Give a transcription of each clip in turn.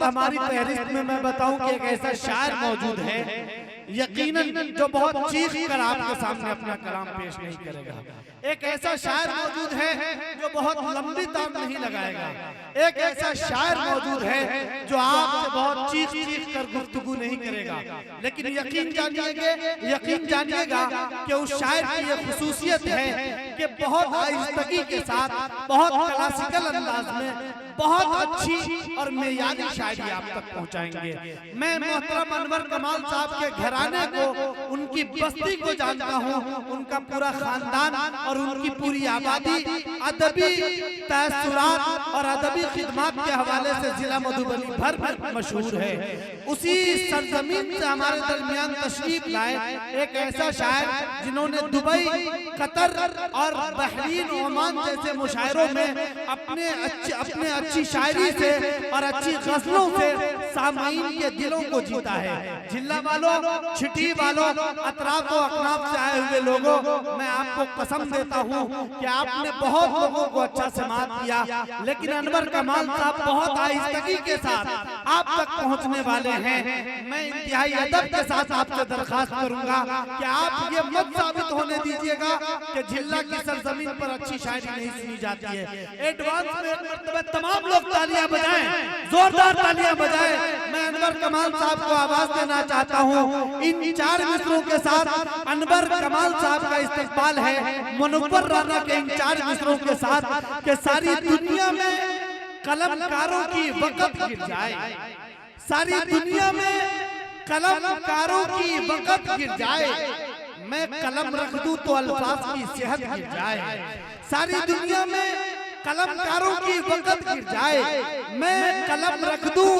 हमारी फहरिस्त में मैं बताऊं कि एक ऐसा शायर मौजूद है यकीनन जो बहुत चीख कर आपके सामने अपना कलाम पेश नहीं करेगा। एक ऐसा शायर मौजूद है जो बहुत लंबी तार नहीं लगाएगा। एक ऐसा शायर मौजूद है जो आपसे बहुत चीख चीख कर गुफ्तगू नहीं करेगा। लेकिन यकीन जानिएगा कि उस शायर की ये खुसूसियत है कि बहुत आहिस्तगी के साथ, बहुत क्लासिकल अंदाज में बहुत अच्छी और मेयारी शायरी आप तक पहुंचाएंगे। मैं मोहतरम अनवर कमाल साहब के घराने को, उनकी बस्ती को जानता हूं, उनका पूरा खानदान और उनकी पूरी आबादी अदबी तअस्सुरात और अदबी खिदमत के हवाले से जिला मधुबनी भर में मशहूर है। उसी सरजमीन से हमारे दरमियान तशरीफ लाए एक ऐसा शायर जिन्होंने दुबई, कतर और बहरीन, ओमान जैसे मुशायरों में अपने अच्छी शायरी से और अच्छी गजलों से सामाईन के दिलों को जीता है। जिला वालों, छिटी वालों, अतराफ और अकनाफ से आए हुए लोगों, मैं आपको कसम देता हूं कि आपने बहुत लोगों को अच्छा समात किया, लेकिन अनवर कमाल साहब बहुत आहिस्तगी के साथ आप तक पहुंचने वाले हैं। मैं इंतहाई अदब के साथ आपसे दरखास्त करूंगा कि आप ये मत साबित होने दीजिएगा कि जिला की सरजमीन पर अच्छी शायरी नहीं सुनी जाती है। एडवांस में एक मर्तबा तमाम लोग तालियां बजाएं, जोरदार तालियां बजाएं। मैं अनवर कमाल साहब को आवाज देना चाहता हूं। इन 4 मिसरों के साथ अनवर कमाल साहब का इस्तकबाल है। मुनव्वर राना के इन 4 मिसरों के साथ कि सारी दुनिया में कलमकारों की वक़्त गिर जाए, सारी दुनिया में कलमकारों की वक़्त गिर जाए, मैं कलम रख दूं तो अल्फाज की सेहत गिर जाए। सारी दुनिया में कलमकारों की वक़्त गिर जाए, मैं कलम रख दूं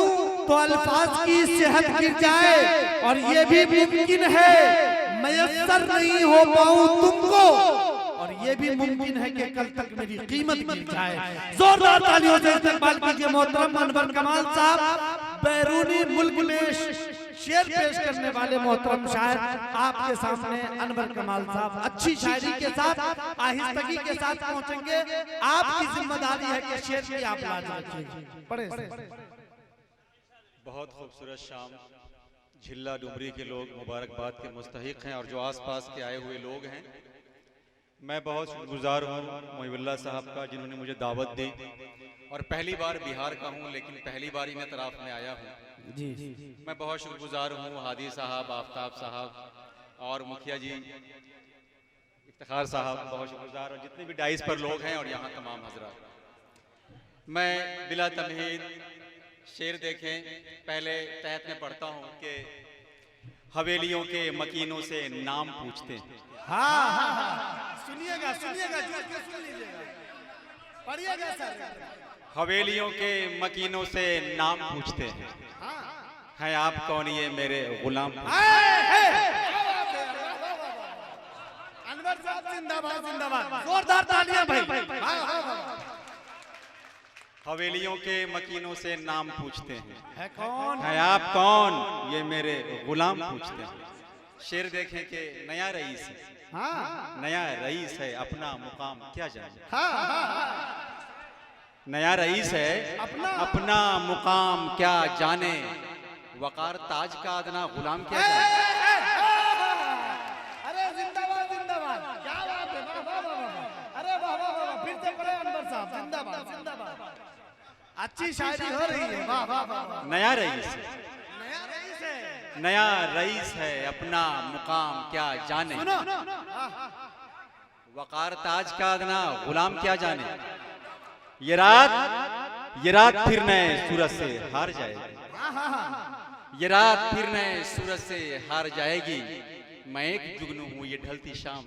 तो अल्फाज की सेहत गिर जाए। और ये भी मुमकिन है मयस्सर नहीं हो पाऊं तुमको, और ये भी मुमकिन है कि कल तक मेरी कीमत गिर जाए। जोरदार तालियों से इस्तकबाल कीजिए मोहतरम अनवर कमाल साहब। बैरूनी मुल्क में शेर पेश करने वाले मोहतरम शायर आपके सामने अनवर कमाल साहब अच्छी शायरी के साथ, आहिस्तगी के साथ पहुंचेंगे। आपकी जिम्मेदारी है कि शेर की आप लाज रखिए। पढ़े। बहुत खूबसूरत शाम। झिल्ला डुमरी के लोग मुबारकबाद के मुस्तहिक हैं और जो आसपास के आए हुए लोग हैं, मैं बहुत शुक्रगुजार हूँ मोहिबुल्लाह साहब का जिन्होंने मुझे दावत दी। और पहली बार बिहार का हूँ, लेकिन पहली बार ही मैं तराफ में आया हूँ। जी, मैं बहुत शुक्रगुजार हूँ हादी साहब, आफ्ताब साहब और मुखिया जी इफ्तिखार साहब, बहुत शुक्रगुजार। और जितने भी डाइस पर लोग हैं और यहाँ तमाम हजरात, मैं बिला तमहीद शेर देखें पहले तहत में पढ़ता हूँ कि हवेलियों के मकीनों से नाम पूछते हैं। सुनिएगा, सुन लीजिएगा, पढ़िएगा सर। हवेलियों के मकीनों से नाम पूछते हैं, हैं आप कौन ये मेरे गुलाम। अनवर साहब जिंदाबाद, जिंदाबाद, जोरदार तालियां भाई। हवेलियों के मकीनों से नाम पूछते हैं, है कौन, हैं आप कौन ये मेरे गुलाम पूछते हैं। शेर देखें कि नया रईस है, नया रईस है अपना मुकाम क्या जाने। नया रईस है अपना मुकाम क्या जाने, वकार ताज का अदना गुलाम क्या जाने। अरे जिंदाबाद, जिंदाबाद, क्या बात है, वाह वाह वाह। अरे वाह वाह वाह, फिर से पढ़े अनवर साहब, जिंदाबाद, जिंदाबाद। अच्छी शायरी हो रही है, वाह वाह वाह। नया रईस है, नया रईस है अपना मुकाम क्या जाने, वकार ताज का अदना गुलाम क्या जाने। ये रात फिर नए सूरज से हार जाएगी, ये रात फिर नए सूरज से हार जाएगी। मैं एक जुगनू हूँ ये ढलती शाम।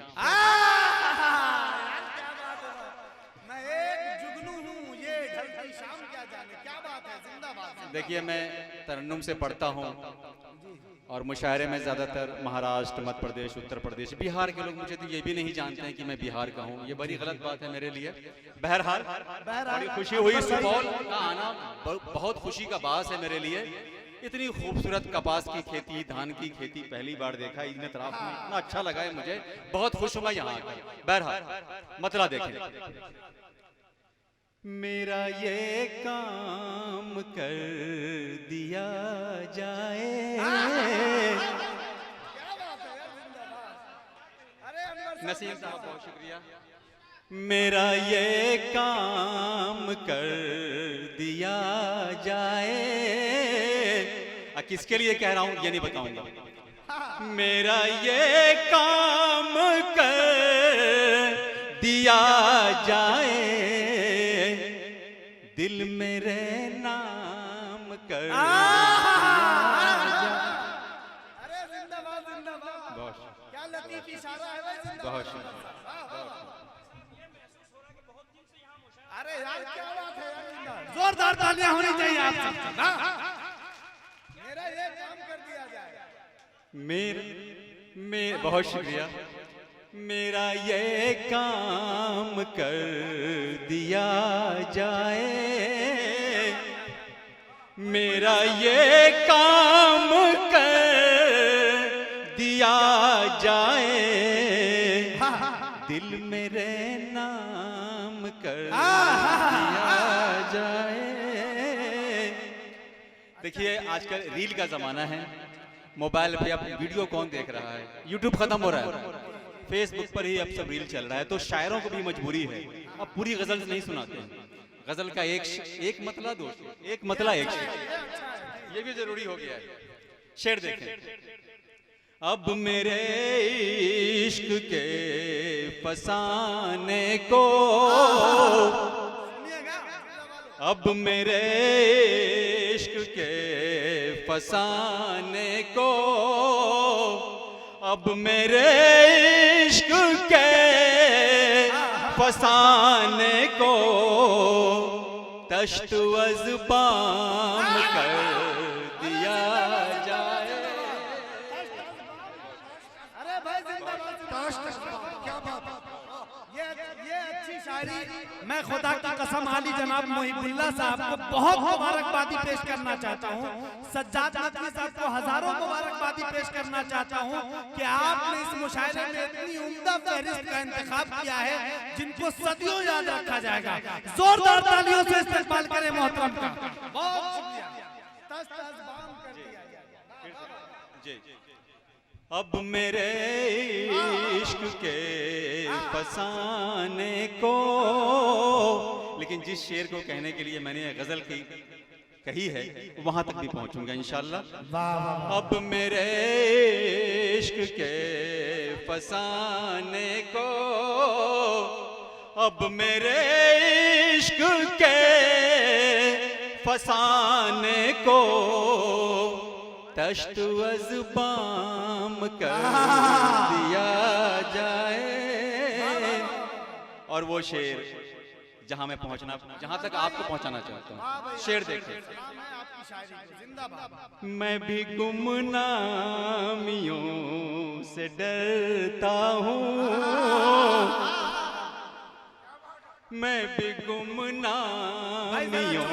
मैं एक जुगनू हूँ ये ढलती शाम क्या जाने, क्या बात है, जिंदाबाद। देखिए मैं तरन्नुम से पढ़ता हूँ और मुशायरे में ज़्यादातर महाराष्ट्र, मध्य प्रदेश, उत्तर प्रदेश, बिहार के लोग मुझे तो ये भी नहीं जानते हैं कि मैं बिहार का हूँ। ये बड़ी गलत बात है मेरे लिए। बहरहाल बड़ी खुशी हुई, सुपौल का आना बहुत खुशी का बास है मेरे लिए। इतनी खूबसूरत कपास की खेती, धान की खेती पहली बार देखा इन तरफ में, इतना अच्छा लगा है मुझे, बहुत खुश हूँ मैं यहाँ आकर। बहरहाल मतला देखें। मेरा ये काम कर नसीम साहब बहुत शुक्रिया। मेरा ये काम कर दिया जाए, किसके लिए कह रहा हूं ये नहीं बताऊंगा। मेरा ये काम कर दिया जाए, दिल मेरे नाम कर दिया जाए। अरे जिंदाबाद जिंदाबाद, बहुत क्या लतीफ इशारा है भाई, जिंदाबाद। बहुत शुक्रिया। अरे यार क्या बात है यार, जिंदाबाद। जोरदार तालियां होनी चाहिए आप सबकी। मेरा ये काम कर दिया जाए। बहुत शुक्रिया। मेरा ये काम कर दिया जाए, मेरा ये काम कर दिया जाए, दिल मेरे नाम कर दिया जाए। देखिए आजकल रील का जमाना है, मोबाइल पे अब वीडियो कौन देख रहा है, यूट्यूब खत्म हो रहा है, फेसबुक पर ही अब सब रील चल रहा है। तो शायरों को भी मजबूरी है, अब पूरी गजल नहीं सुनाते हैं। गजल का एक मतला दोस्त, एक मतला एक शेर, ये भी जरूरी हो गया है। शेर देखें। अब मेरे इश्क के फसाने को, अब मेरे इश्क के फसाने को, अब मेरे इश्क के फसाने को तश्त अज़बाम कर दिया जाए। अरे भाई जिंदाबाद, क्या बात है। ये अच्छी शायरी मैं खुदा की कसम आली जनाब मोहिबुल्लाह साहब को बहुत मुबारकबादी पेश करना चाहता हूँ। सज्जाद नदवी साहब को हजारों मुबारकबादी पेश करना चाहता हूँ कि आपने इस मुशायरे में इतनी उम्दा फहरिस्त का इंतखाब किया है जिनको सदियों याद रखा जाएगा। जोरदार तालियों से इस्तेमाल करें मोहतरम का। बहुत शुक्रिया। अब मेरे इश्क के फसाने को, लेकिन जिस शेर को कहने के लिए मैंने गजल कही है वहां तक भी पहुंचूंगा इंशाल्लाह। अब मेरे इश्क के फसाने को, अब मेरे इश्क के फसाने को तश्त अज़बाम कर दिया जाए। और वो शेर जहां मैं पहुंचना, जहां तक आपको पहुंचाना चाहता हूं, शेर देखिए। मैं भी गुमनामियों से डरता हूँ, मैं भी गुमनामियों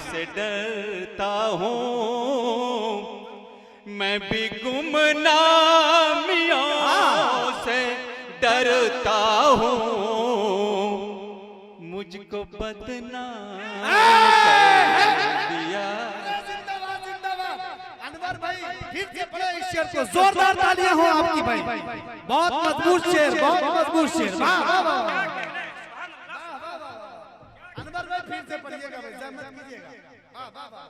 से डरता हूँ, मैं भी गुमनामियों से डरता हूँ, मुझको बदनाम कर दिया। अनवर भाई फिर से पढ़ो इस शेर को, जोरदार तालियां हो आपकी भाई। बहुत मजबूत शेर, बहुत मजबूत शेर। वाह वाह वाह। अनवर भाई फिर से पढ़िएगा भाई, जहमत कीजिएगा। वाह वाह वाह।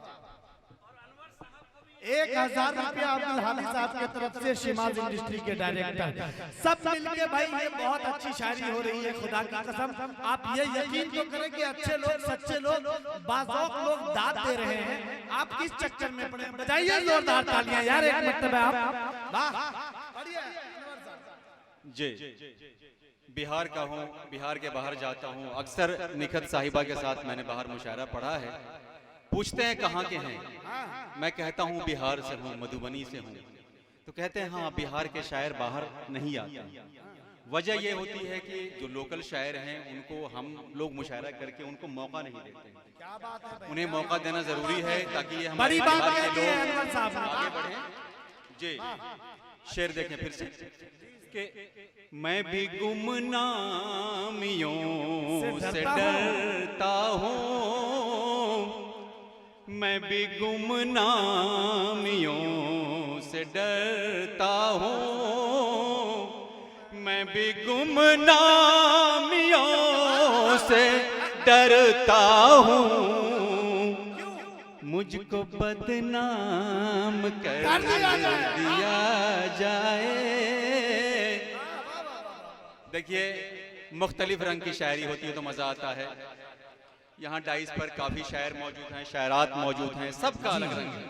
1000 रुपया अब्दुल हादी साहब की तरफ से शिमाज इंडस्ट्री के डायरेक्टर। सब मिलके भाई ये बहुत अच्छी शायरी हो रही है, खुदा की कसम। आप ये यकीन तो करें कि अच्छे लोग, सच्चे लोग, बाज़ौक़ लोग दाद दे रहे हैं। आप किस चक्कर में पड़े? बजाइए जोरदार तालियां यार एक मर्तबा आप। वाह जी, बिहार का हूँ, बिहार के बाहर जाता हूँ। अक्सर निखत साहिबा के साथ मैंने बाहर मुशायरा पढ़ा है। पूछते हैं कहाँ के हैं, मैं कहता हूँ बिहार से हूँ, मधुबनी से हूँ। तो कहते हैं हाँ बिहार के शायर बाहर नहीं आते। वजह यह होती है कि जो लोकल शायर हैं उनको हम लोग मुशायरा करके उनको मौका नहीं देते। उन्हें मौका देना जरूरी है ताकि ये हमारे बिहार के लोग आगे बढ़ें। जी, शेर देखें फिर से कि मैं भी गुमनामियों से डरता हूँ, मैं भी गुमनामियों से डरता हूँ, मैं मैं भी गुमनामियों से डरता हूँ, मुझको बदनाम कर दिया जाए। देखिए, मुख्तलिफ रंग की शायरी होती है तो मज़ा आता है। यहाँ डाइस पर काफ़ी शायर मौजूद हैं, शायरात मौजूद हैं, सबका अलग रंग है।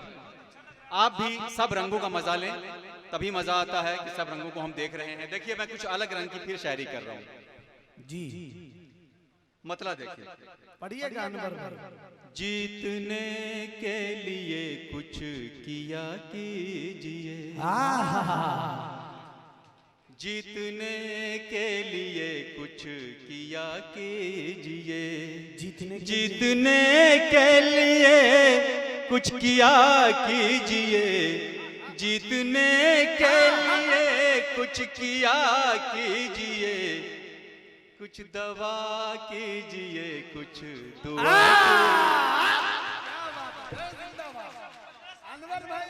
आप भी सब रंगों का मज़ा लें, तभी मज़ा आता है कि सब रंगों को हम देख रहे हैं। देखिए, मैं कुछ अलग रंग की फिर शायरी कर रहा हूँ। जी मतलब देखिए, पढ़िएगा अनवर। जीतने के लिए कुछ किया कीजिए, जीतने के लिए कुछ किया कीजिए, जीतने के लिए कुछ किया कीजिए, जीतने के लिए कुछ किया कीजिए, कुछ दवा कीजिए, कुछ दुआ। अनवर भाई,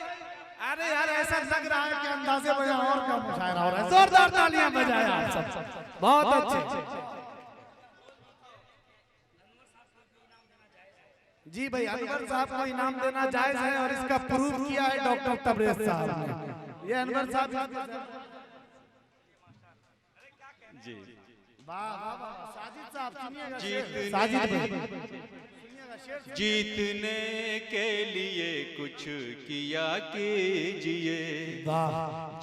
अरे यार ऐसा लग रहा है कि अंदाजे बजा और क्या मुशायरा हो रहा है। जोरदार तालियां बजाया आप सब, बहुत अच्छे। जी भाई, अनवर साहब को इनाम देना जायज है और इसका प्रूफ किया है डॉक्टर तबरेज साहब ने। ये अनवर साहब जी, वाह वाह वाह, साजिद साहब सुनिएगा। जीतने के लिए कुछ किया कीजिए,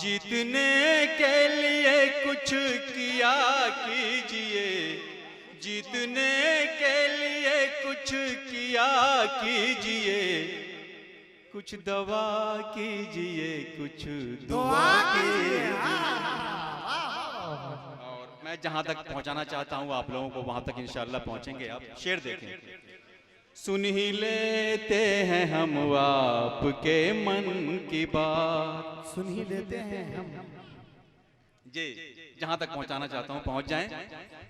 जीतने के लिए कुछ किया कीजिए, जीतने के लिए कुछ किया कीजिए, कुछ दवा कीजिए, कुछ दुआ कीजिए। और मैं जहां तक पहुंचाना चाहता हूं आप लोगों को, वहां तक इंशाअल्लाह पहुंचेंगे। आप शेर देखें। सुन ही लेते हैं हम आपके मन की बात, सुन ही लेते हैं हम। जी, जहां तक पहुंचाना चाहता हूं पहुंच जाएं।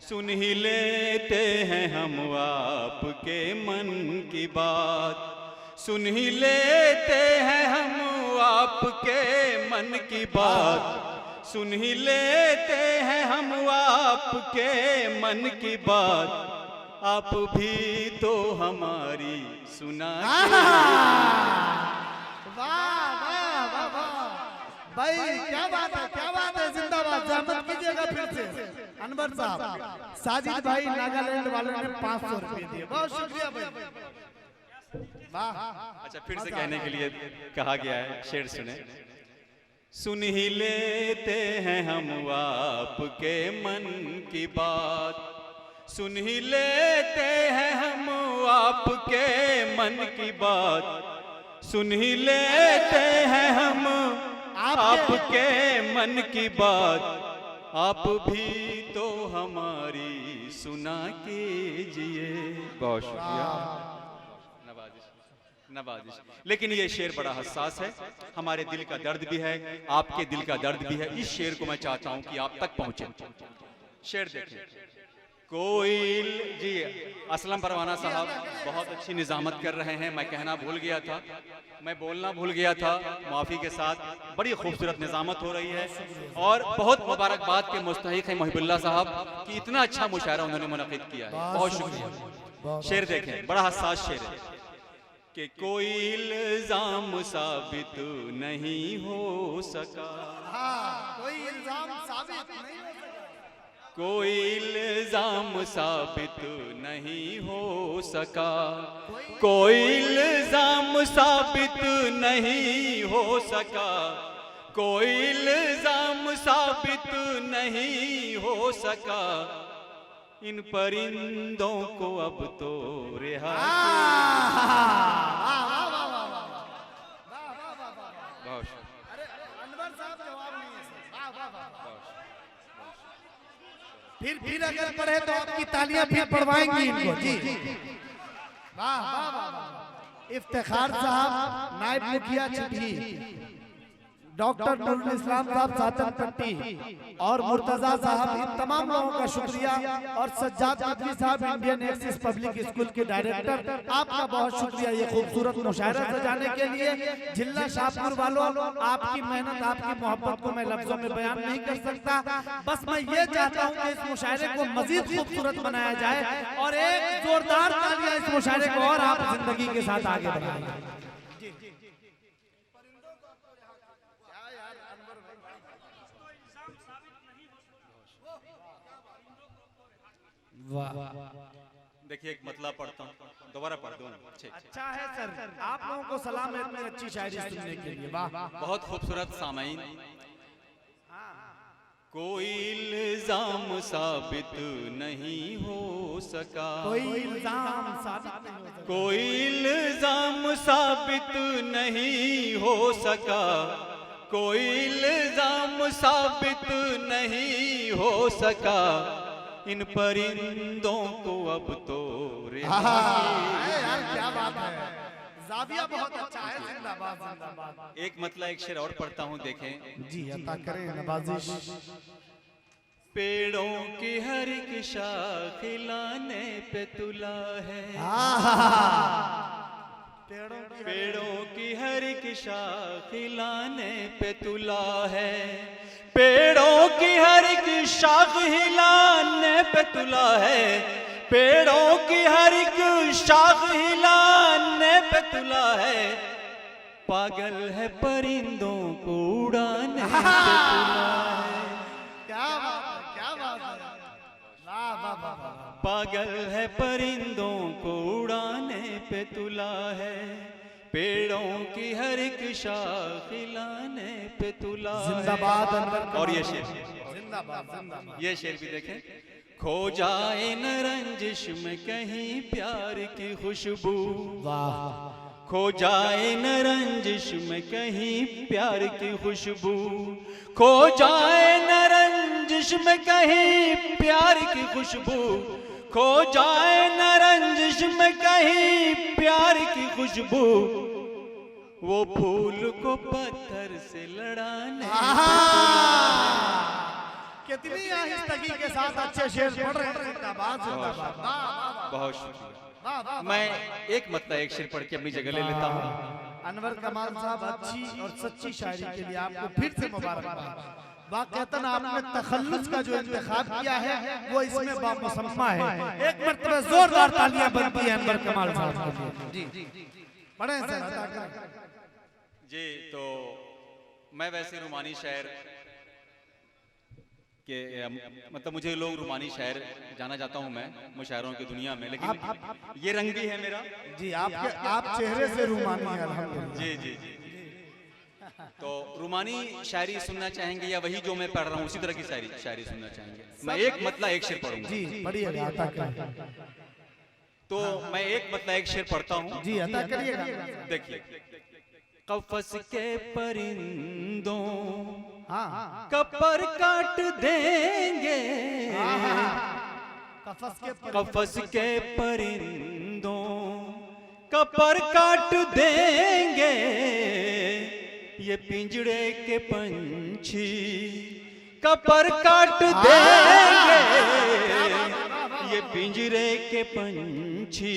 सुन ही लेते हैं हम आपके मन की बात, सुन ही लेते हैं हम आपके मन की बात, सुन ही लेते हैं हम आपके मन की बात, आप भी तो हमारी सुना। भाई क्या बात है, क्या बात है, जिंदाबाद। जहमत कीजिएगा फिर से अनवर साहब। साजिद भाई नागालैंड वाले ने 500 रुपए दिए, बहुत शुक्रिया भाई। अच्छा, फिर से कहने के लिए कहा गया है, शेर सुने। सुन ही लेते हैं हम आपके मन की बात, सुन ही लेते हैं हम आपके मन की बात, सुन ही लेते हैं हम आपके मन की बात, आप भी तो हमारी सुना कीजिए। बहुत शुक्रिया, नवाजिश। लेकिन ये शेर बड़ा हसास है, हमारे दिल का दर्द भी है, आपके दिल का दर्द भी है। इस शेर को मैं चाहता हूं कि आप तक पहुंचे। शेर देखें। कोयल जी, असलम परवाना साहब बहुत अच्छी निजामत कर रहे हैं। मैं कहना भूल गया था, मैं बोलना भूल गया था, माफ़ी के साथ। बड़ी खूबसूरत निजामत हो रही है और बहुत मुबारकबाद के मुस्तहिक हैं मोहिबुल्लाह साहब कि इतना अच्छा मुशायरा उन्होंने मुनक़िद किया है। बहुत शुक्रिया। शेर देखें, बड़ा हसास शेर है कि कोई इल्जाम साबित नहीं हो सका, कोई इल्जाम साबित नहीं हो सका, कोई इल्जाम साबित नहीं हो सका, कोई इल्जाम साबित नहीं हो सका, कोई इल्जाम साबित नहीं हो सका, इन परिंदों को अब तो रिहा। फिर अगर पढ़े तो आपकी तालियां फिर पढ़वाएंगी इनको। जी वाह वाह वाह। इफ्तिखार साहब नायब मुखिया चिट्ठी, डॉक्टर नूरुल इस्लाम साहब सातनपट्टी और मुर्तजा साहब, इन तमाम लोगों का शुक्रिया। और सज्जाद नदवी साहब इंडियन एक्सिस पब्लिक स्कूल के डायरेक्टर, आपका बहुत शुक्रिया ये खूबसूरत मुशायरा सजाने के लिए। जिला शाहपुर वालों, आपकी मेहनत, आपकी मोहब्बत को मैं लफ्जों में बयान नहीं कर सकता। बस मैं ये चाहता हूँ कि इस मुशायरे को मजीद खूबसूरत बनाया जाए और एक जोरदार तालियां इस मुशायरे को और आप जिंदगी के साथ आगे बढ़ाएं। देखिए एक मतलब पढ़ता हूँ, दोबारा पढ़ दूँ। अच्छा है सर, आप लोगों को सलाम है इतनी अच्छी शायरी सुनने के लिए। वाह, बहुत खूबसूरत सामाईन। कोई इल्जाम साबित नहीं हो सका, कोई इल्जाम साबित नहीं हो सका, कोई इल्जाम साबित नहीं हो सका, कोई इल्जाम साबित नहीं हो सका, इन परिंदों को अब तो यार क्या बात है, जाविया बहुत अच्छा है। जिंदाबाद जिंदाबाद। एक मतलब एक शेर और पढ़ता हूँ, देखें। जी अता करें नवाजिश। पेड़ों की हर एक शाख खिलाने पे तुला है, पेड़ों की हर एक शाख खिलाने पे तुला है, पेड़ों की हर एक शाख हिलाने पे तुला है, पेड़ों की हर एक शाख हिलाने पे तुला है, पागल है परिंदों को उड़ाने पे तुला है। क्या बात है, क्या बात है, वाह वाह वाह। पागल है परिंदों को उड़ाने पे तुला है, पेड़ों की हर एक शाख खिलाने पे तुला है। जिंदाबाद अनवर। और ये शेर, जिंदाबाद जिंदाबाद। ये शेर भी देखें। खो जाए न रंजिश में कहीं प्यार की खुशबू, वाह, खो जाए न रंजिश में कहीं प्यार की खुशबू, खो जाए न रंजिश में कहीं प्यार की खुशबू, खो जाए न रंजिश में कहीं प्यार की खुशबू, वो फूल को पत्थर से लड़ाने पे तुला है। कितनी आहिस्तगी के साथ अच्छे शेर पढ़ रहे हैं। जिंदाबाद जिंदाबाद। बहुत शुक्रिया। वाह वाह। मैं एक मतलब एक शेर पढ़ के अपनी जगह ले लेता हूँ। अनवर कमाल साहब, अच्छी और सच्ची शायरी के लिए आपको फिर से मुबारकबाद। वाकईतन आपने तखल्लुस का जो इंतखाब किया है वो इसमें बामुसम्मा है। एक मरतबा जोरदार तालियां बनती है अनवर कमाल साहब के लिए। जी पढ़ें सर। जी तो मैं वैसे रूमानी शायर के मतलब मुझे लोग रूमानी शायर जाना जाता हूँ मैं मुशायरों की दुनिया में, लेकिन ये रंग भी है मेरा। जी आप चेहरे से रूमानी हैं अल्हम्दुलिल्लाह। जी जी जी। तो रूमानी शायरी सुनना चाहेंगे या वही जो मैं पढ़ रहा हूँ उसी तरह की शायरी सुनना चाहेंगे? मैं एक मतलब एक शेर पढ़ूंगा। जी पढ़िए अता करिए। तो मैं एक मतलब एक शेर पढ़ता हूँ। जी अता करिएगा। देखिए, कफस के परिंदों कपर काट देंगे, कफस के परिंदों कपर काट देंगे, ये पिंजड़े के पंछी कपर काट देंगे, ये पिंजरे के पंछी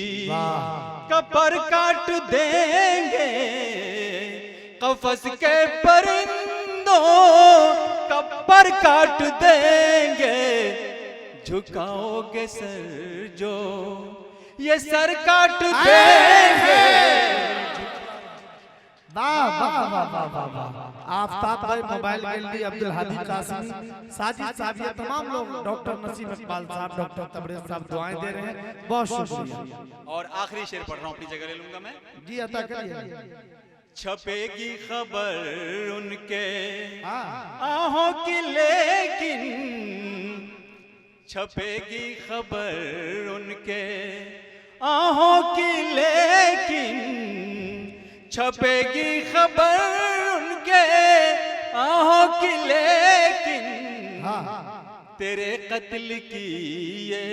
कपर काट देंगे, कफस के परिंदों कपर काट देंगे, झुकाओगे सर जो ये सर काट देंगे। वाह वाह वाह वाह वाह। आफ्ताब भाई, मोबाइल गैलरी, अब्दुल हादी कासिमी, साजिद साहब, ये तमाम लोग, डॉक्टर नसीम इकबाल साहब, डॉक्टर तबरेज साहब दुआएं दे रहे हैं। बहुत शुक्रिया। और आखिरी शेर पढ़ रहा हूँ, अपनी जगह ले लूंगा मैं। जी अता करिए। छपेगी खबर उनके आहों की, लेकिन छपेगी खबर उनके आहों की, लेकिन छपेगी खबर उनके आहों की, लेकिन तेरे कत्ल की ये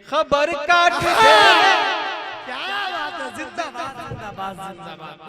खबर काट दे। क्या बात है, जिंदाबाद जिंदाबाद जिंदाबाद।